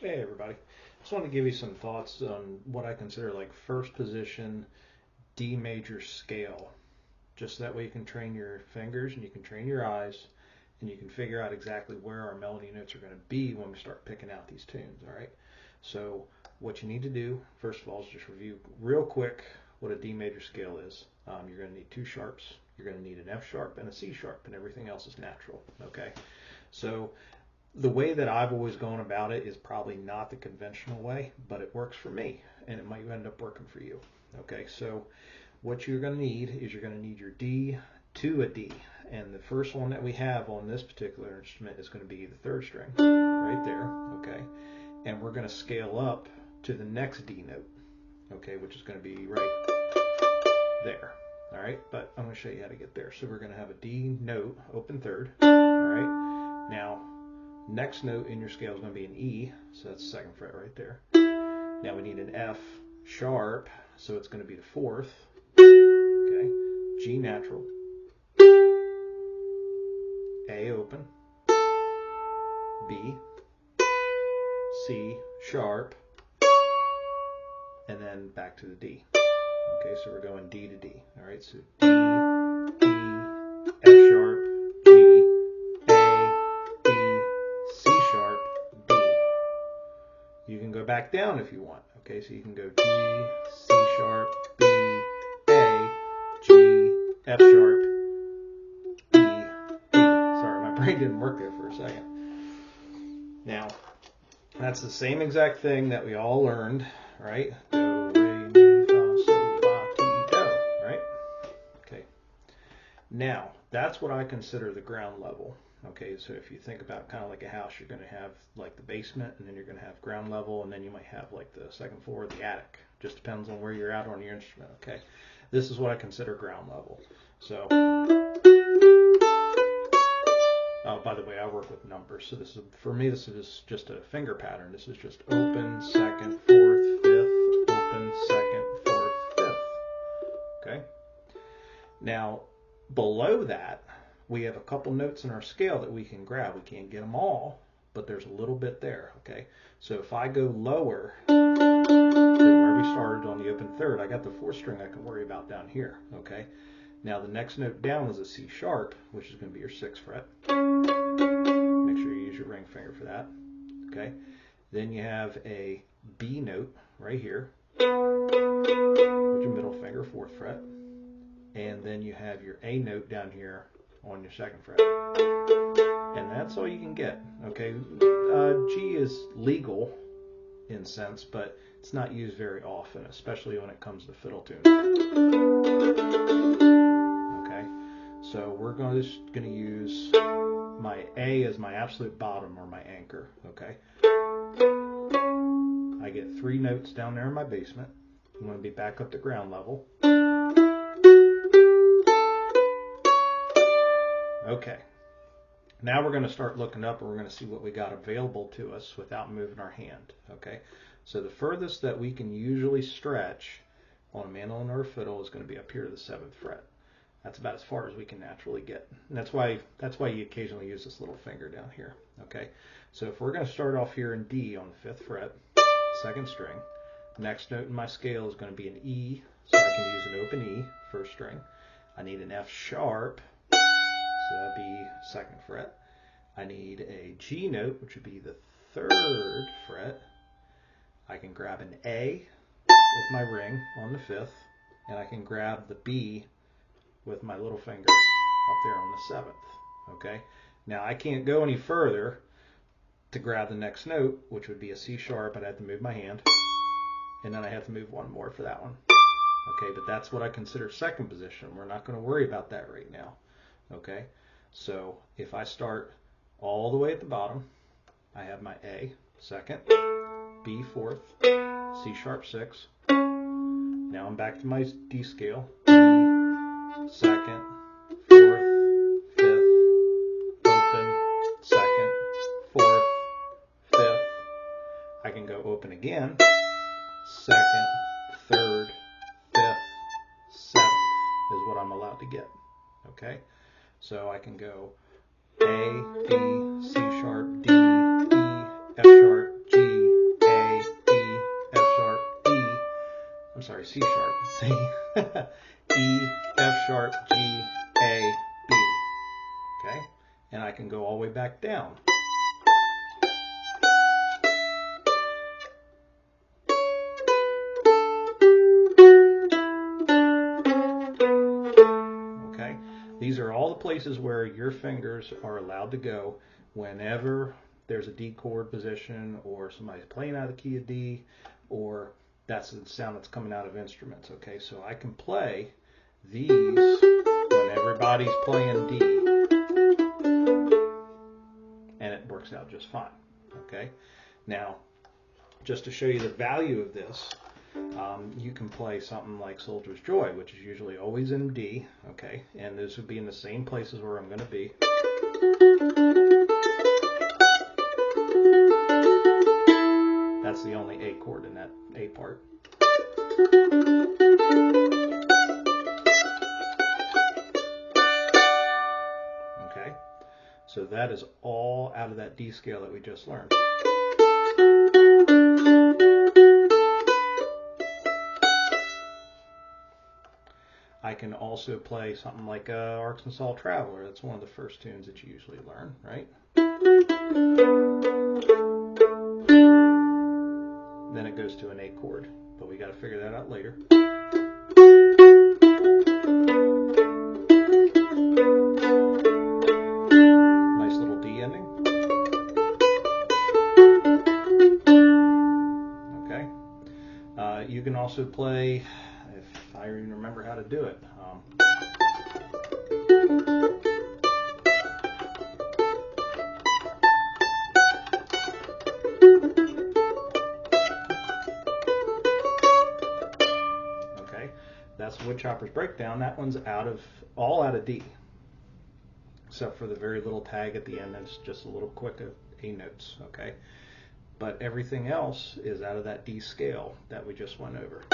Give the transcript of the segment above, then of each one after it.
Hey everybody. Just want to give you some thoughts on what I consider like first position D major scale. Just that way you can train your fingers and you can train your eyes and you can figure out exactly where our melody notes are going to be when we start picking out these tunes, all right? So what you need to do, first of all, is just review real quick what a D major scale is. You're going to need two sharps, you're going to need an F sharp and a C sharp, and everything else is natural, okay? So the way that I've always gone about it is probably not the conventional way, but it works for me, and it might end up working for you. Okay, so what you're going to need is you're going to need your D to a D, and the first one that we have on this particular instrument is going to be the third string, right there, okay? And we're going to scale up to the next D note, okay, which is going to be right there, all right? But I'm going to show you how to get there. So we're going to have a D note, open third, all right? Now, next note in your scale is going to be an E, so that's the second fret right there. Now we need an F sharp, so it's going to be the fourth. Okay, G natural, A open, B, C sharp, and then back to the D. Okay, so we're going D to D. All right, so D, E, F sharp, G, you can go back down if you want. Okay, so you can go D, C sharp, B, A, G, F sharp, E, D. Sorry, my brain didn't work there for a second. Now, that's the same exact thing that we all learned, right? Do, re, mi, fa, sol, la, ti, do, right? Okay. Now, that's what I consider the ground level. Okay, so if you think about kind of like a house, you're going to have like the basement, and then you're going to have ground level, and then you might have like the second floor, the attic. Just depends on where you're at on your instrument. Okay, this is what I consider ground level. So, oh, by the way, I work with numbers, so this is, for me, this is just a finger pattern. This is just open, second, fourth, fifth, open, second, fourth, fifth. Okay. Now, below that, we have a couple notes in our scale that we can grab. We can't get them all, but there's a little bit there, okay? So if I go lower than where we started on the open third, I got the fourth string I can worry about down here, okay? Now the next note down is a C sharp, which is going to be your sixth fret. Make sure you use your ring finger for that, okay? Then you have a B note right here, with your middle finger, fourth fret. And then you have your A note down here on your second fret, and that's all you can get. Okay, G is legal in sense, but it's not used very often, especially when it comes to fiddle tunes. Okay, so we're just going to use my A as my absolute bottom, or my anchor. Okay, I get three notes down there in my basement. I'm going to be back up to ground level. Okay, now we're going to start looking up, and we're going to see what we got available to us without moving our hand. Okay, so the furthest that we can usually stretch on a mandolin or a fiddle is going to be up here to the seventh fret. That's about as far as we can naturally get, and that's why you occasionally use this little finger down here. Okay, so if we're going to start off here in D on the fifth fret, second string, next note in my scale is going to be an E, so I can use an open E, first string. I need an F sharp, so that'd be second fret. I need a G note, which would be the third fret. I can grab an A with my ring on the fifth, and I can grab the B with my little finger up there on the seventh. Okay. Now I can't go any further to grab the next note, which would be a C sharp. I'd have to move my hand, and then I have to move one more for that one. Okay, but that's what I consider second position. We're not going to worry about that right now. Okay, so if I start all the way at the bottom, I have my A second, B fourth, C sharp sixth. Now I'm back to my D scale. D second, fourth, fifth, open, second, fourth, fifth. I can go open again, second, third, fifth, seventh is what I'm allowed to get. Okay, so I can go A, B, C sharp, D, E, F sharp, G, C sharp. E, F sharp, G, A, B. Okay? And I can go all the way back down. Okay? These are all the places where your fingers are allowed to go whenever there's a D chord position or somebody's playing out of the key of D, or that's the sound that's coming out of instruments. Okay? So I can play these when everybody's playing D, and it works out just fine. Okay? Now, just to show you the value of this, you can play something like Soldier's Joy, which is usually always in D, okay? And those would be in the same places where I'm going to be. That's the only A chord in that A part. Okay? So that is all out of that D scale that we just learned. I can also play something like Arkansas Traveler. That's one of the first tunes that you usually learn, right? Then it goes to an A chord, but we got to figure that out later. Nice little D ending. Okay. You can also play, if I even remember how to do it. Okay, that's Woodchopper's Breakdown. That one's all out of D, except for the very little tag at the end. That's just a little quick A notes. Okay, but everything else is out of that D scale that we just went over.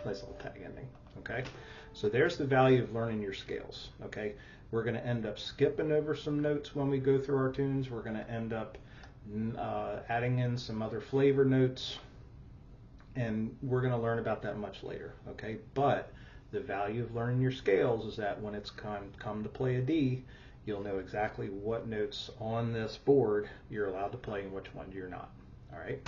Nice little tag ending. Okay, so there's the value of learning your scales. Okay, we're going to end up skipping over some notes when we go through our tunes. We're going to end up adding in some other flavor notes, and we're going to learn about that much later. Okay, but the value of learning your scales is that when it's come to play a D, you'll know exactly what notes on this board you're allowed to play and which ones you're not. All right.